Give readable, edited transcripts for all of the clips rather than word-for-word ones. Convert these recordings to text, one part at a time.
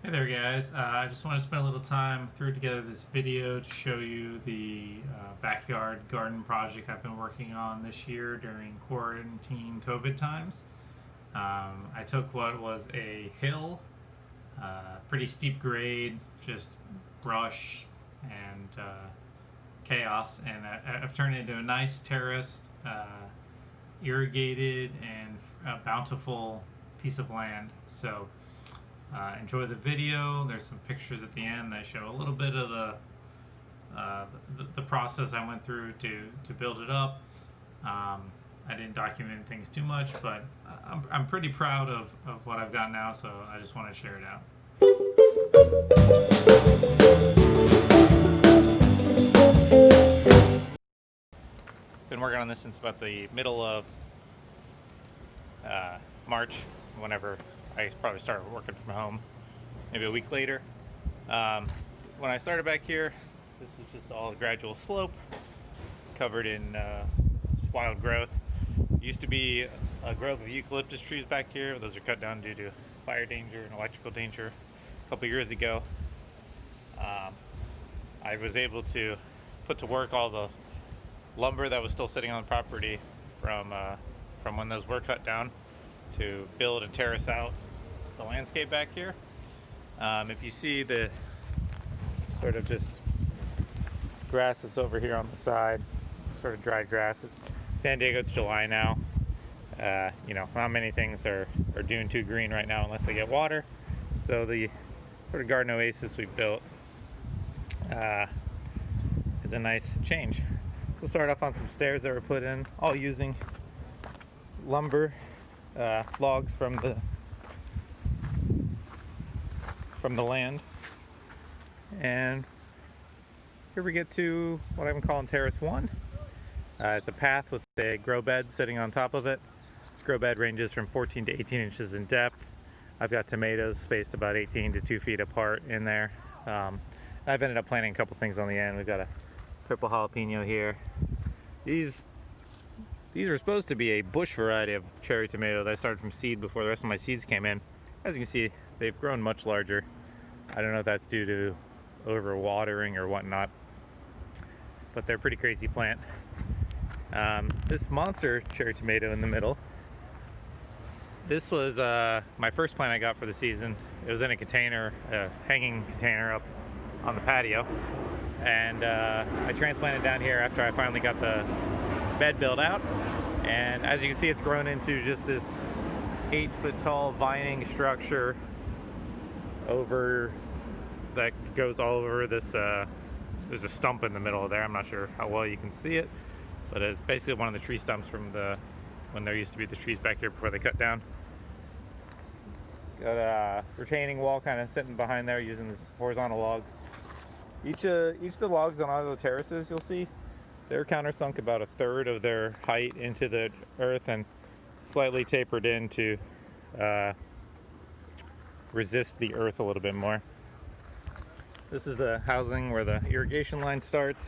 Hey there guys, I just want to spend a little time threw together this video to show you the backyard garden project I've been working on this year during quarantine COVID times. I took what was a hill, pretty steep grade, just brush and chaos, and I've turned it into a nice terraced, irrigated and bountiful piece of land. So enjoy the video. There's some pictures at the end that show a little bit of the process I went through to build it up. I didn't document things too much, but I'm pretty proud of what I've got now, so I just want to share it out. Been working on this since about the middle of March, whenever I probably started working from home, maybe a week later. When I started back here, this was just all a gradual slope covered in wild growth. Used to be a grove of eucalyptus trees back here. Those are cut down due to fire danger and electrical danger a couple years ago. I was able to put to work all the lumber that was still sitting on the property from when those were cut down to build and terrace out the landscape back here. If you see the sort of just grass that's over here on the side, sort of dried grass. It's San Diego, it's July now. Not many things are doing too green right now unless they get water. So the sort of garden oasis we built is a nice change. We'll start off on some stairs that were put in, all using lumber, logs from the land. And here we get to what I'm calling Terrace 1. It's a path with a grow bed sitting on top of it. This grow bed ranges from 14 to 18 inches in depth. I've got tomatoes spaced about 18 to 2 feet apart in there. I've ended up planting a couple things on the end. We've got a purple jalapeno here. These are supposed to be a bush variety of cherry tomato that I started from seed before the rest of my seeds came in. As you can see, they've grown much larger. I don't know if that's due to overwatering or whatnot, but they're a pretty crazy plant. This monster cherry tomato in the middle, this was my first plant I got for the season. It was in a container, a hanging container up on the patio, and I transplanted down here after I finally got the bed built out. And as you can see, it's grown into just this 8-foot tall vining structure that goes all over this. There's a stump in the middle there. I'm not sure how well you can see it, but it's basically one of the tree stumps from when there used to be the trees back here before they cut down. Got a retaining wall kind of sitting behind there using these horizontal logs. Each of the logs on all the terraces, you'll see, they're countersunk about a third of their height into the earth and slightly tapered in to resist the earth a little bit more. This is the housing where the irrigation line starts,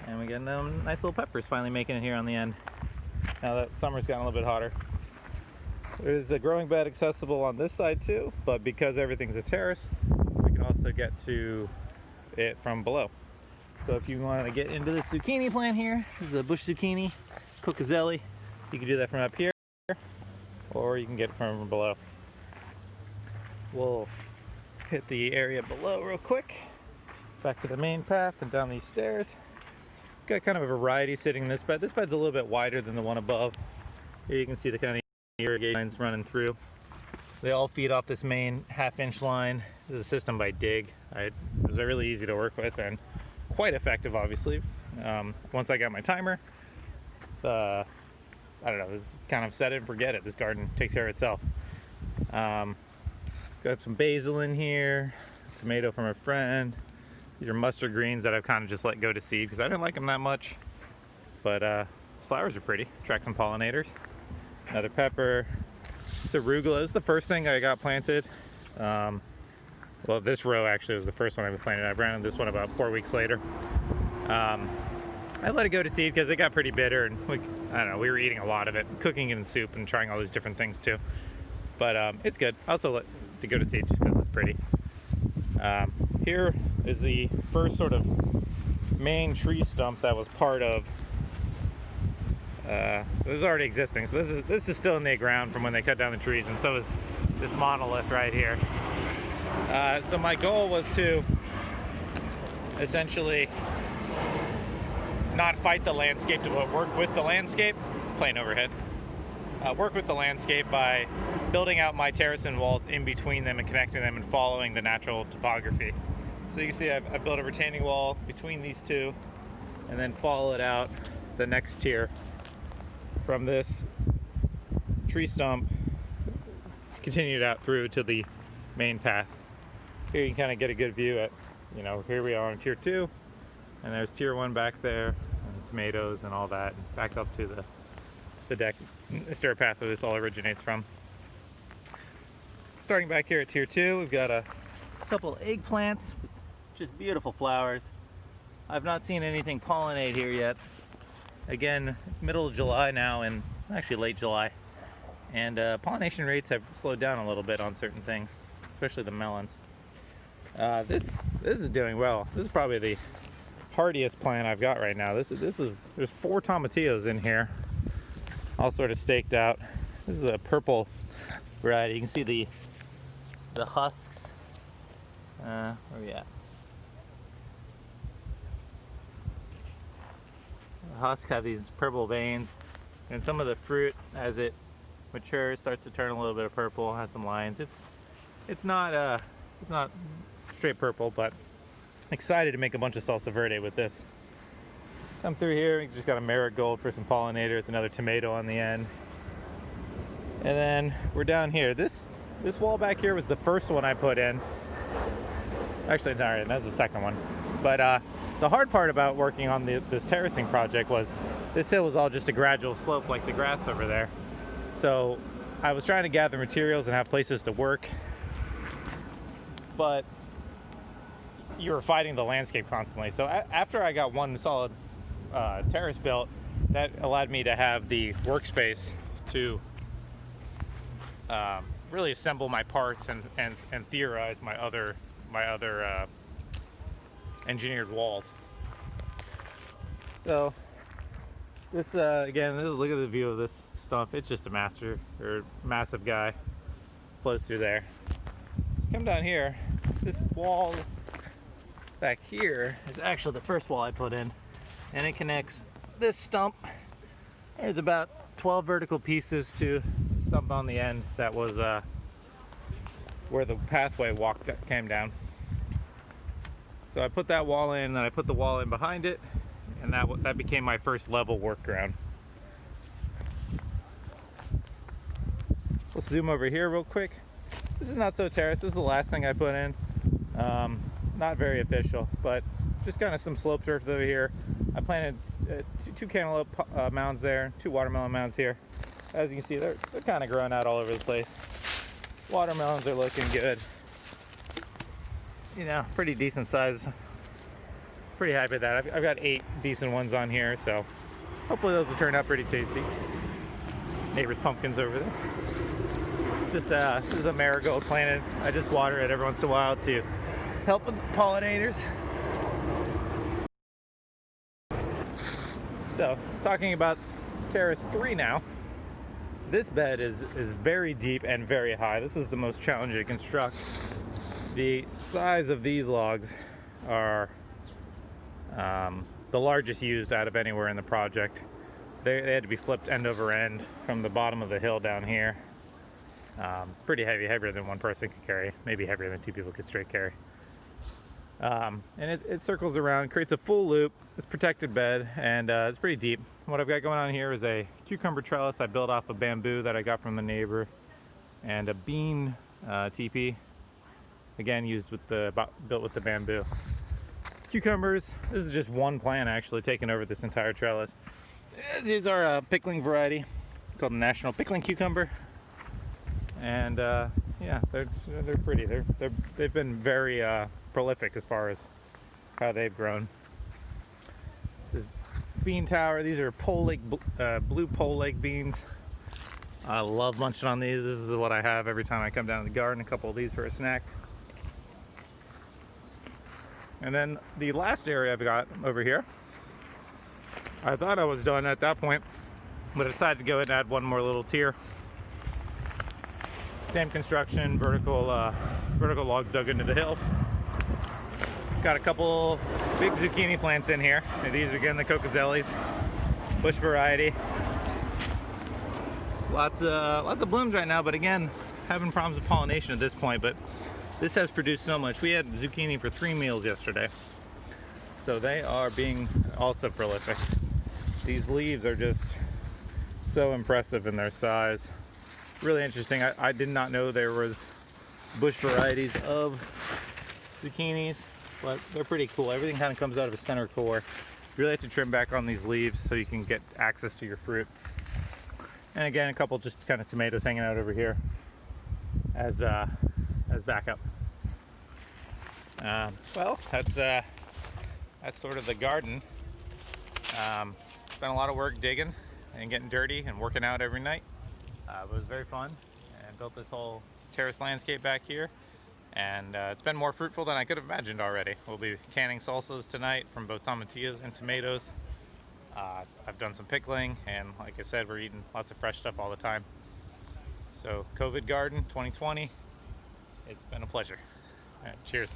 and we get nice little peppers finally making it here on the end now that summer's gotten a little bit hotter. There's a growing bed accessible on this side too, but because everything's a terrace, we can also get to it from below. So if you want to get into the zucchini plant here, this is a bush zucchini, Cocozelle. You can do that from up here, or you can get it from below. We'll hit the area below real quick. Back to the main path and down these stairs. Got kind of a variety sitting in this bed. This bed's a little bit wider than the one above. Here you can see the kind of irrigation lines running through. They all feed off this main half-inch line. This is a system by Dig. It was really easy to work with and quite effective, obviously. Once I got my timer, I don't know, it's kind of set it and forget it. This garden takes care of itself. Got some basil in here, tomato from a friend. These are mustard greens that I've kind of just let go to seed because I didn't like them that much. But these flowers are pretty, attract some pollinators. Another pepper. It's arugula. This is the first thing I got planted. Well, this row actually was the first one I planted. I planted this one about 4 weeks later. I let it go to seed because it got pretty bitter, and I don't know, we were eating a lot of it, cooking it in soup and trying all these different things too. But it's good. I also to go to seed just because it's pretty. Here is the first sort of main tree stump that was part of. This is already existing, so this is still in the ground from when they cut down the trees, and so is this monolith right here. So my goal was to essentially not fight the landscape, but work with the landscape. Plane overhead. Work with the landscape by building out my terracing walls in between them and connecting them and following the natural topography. So you can see I've built a retaining wall between these two and then followed out the next tier from this tree stump, continued out through to the main path. Here you can kind of get a good view at, you know, here we are on tier 2, and there's tier 1 back there, and tomatoes and all that, and back up to the deck, the stair path where this all originates from. Starting back here at tier 2, we've got a couple eggplants, just beautiful flowers. I've not seen anything pollinate here yet. Again, it's middle of July now, and actually late July, and pollination rates have slowed down a little bit on certain things, especially the melons. This is doing well. This is probably the hardiest plant I've got right now. There's 4 tomatillos in here, all sort of staked out. This is a purple variety. You can see the husks. Where are we at? The husks have these purple veins, and some of the fruit, as it matures, starts to turn a little bit of purple. Has some lines. It's not straight purple, but excited to make a bunch of salsa verde with this. Come through here, we just got a marigold for some pollinators, another tomato on the end, and then we're down here. This wall back here was the first one I put in. Actually, no, that's the second one. But the hard part about working on this terracing project was this hill was all just a gradual slope like the grass over there. So I was trying to gather materials and have places to work, but you were fighting the landscape constantly. So after I got one solid terrace built, that allowed me to have the workspace to really assemble my parts and theorize my other engineered walls. So this again, look at the view of this stump. It's just a massive guy. Flows through there. So come down here. This wall back here is actually the first wall I put in, and it connects this stump. There's about 12 vertical pieces to the stump on the end that was where the pathway came down. So I put that wall in, and I put the wall in behind it, and that became my first level work ground. We'll zoom over here real quick. This is not so terraced. This is the last thing I put in. Not very official, but just kind of some slope turf over here. I planted 2 cantaloupe mounds there, 2 watermelon mounds here. As you can see, they're kind of growing out all over the place. Watermelons are looking good. You know, pretty decent size. Pretty happy with that. I've got 8 decent ones on here, so hopefully those will turn out pretty tasty. Neighbor's pumpkins over there. Just this is a marigold planted. I just water it every once in a while to help with the pollinators. So, talking about terrace 3 now. This bed is very deep and very high. This is the most challenging to construct. The size of these logs are the largest used out of anywhere in the project. They had to be flipped end over end from the bottom of the hill down here. Pretty heavy, heavier than one person could carry, maybe heavier than 2 people could straight carry. And it circles around, creates a full loop. It's protected bed, and it's pretty deep. What I've got going on here is a cucumber trellis I built off of bamboo that I got from the neighbor, and a bean teepee, again built with the bamboo. Cucumbers, this is just one plant actually taking over this entire trellis. These are a pickling variety called the National Pickling Cucumber, and yeah, they're pretty. They've been very prolific as far as how they've grown. This bean tower, these are blue pole leg beans. I love munching on these. This is what I have every time I come down to the garden, a couple of these for a snack. And then the last area I've got over here, I thought I was done at that point, but I decided to go ahead and add one more little tier. Same construction, vertical logs dug into the hill. Got a couple big zucchini plants in here. And these are again the Cocozelle, bush variety. Lots of blooms right now, but again, having problems with pollination at this point, but this has produced so much. We had zucchini for 3 meals yesterday. So they are being also prolific. These leaves are just so impressive in their size. Really interesting. I did not know there was bush varieties of zucchinis, but they're pretty cool. Everything kind of comes out of a center core. You really have to trim back on these leaves so you can get access to your fruit. And again, a couple just kind of tomatoes hanging out over here as backup. Well, that's sort of the garden. Spent a lot of work digging and getting dirty and working out every night. It was very fun, and built this whole terrace landscape back here. And it's been more fruitful than I could have imagined already. We'll be canning salsas tonight from both tomatillos and tomatoes. I've done some pickling, and like I said, we're eating lots of fresh stuff all the time. So COVID Garden 2020, it's been a pleasure. All right, cheers.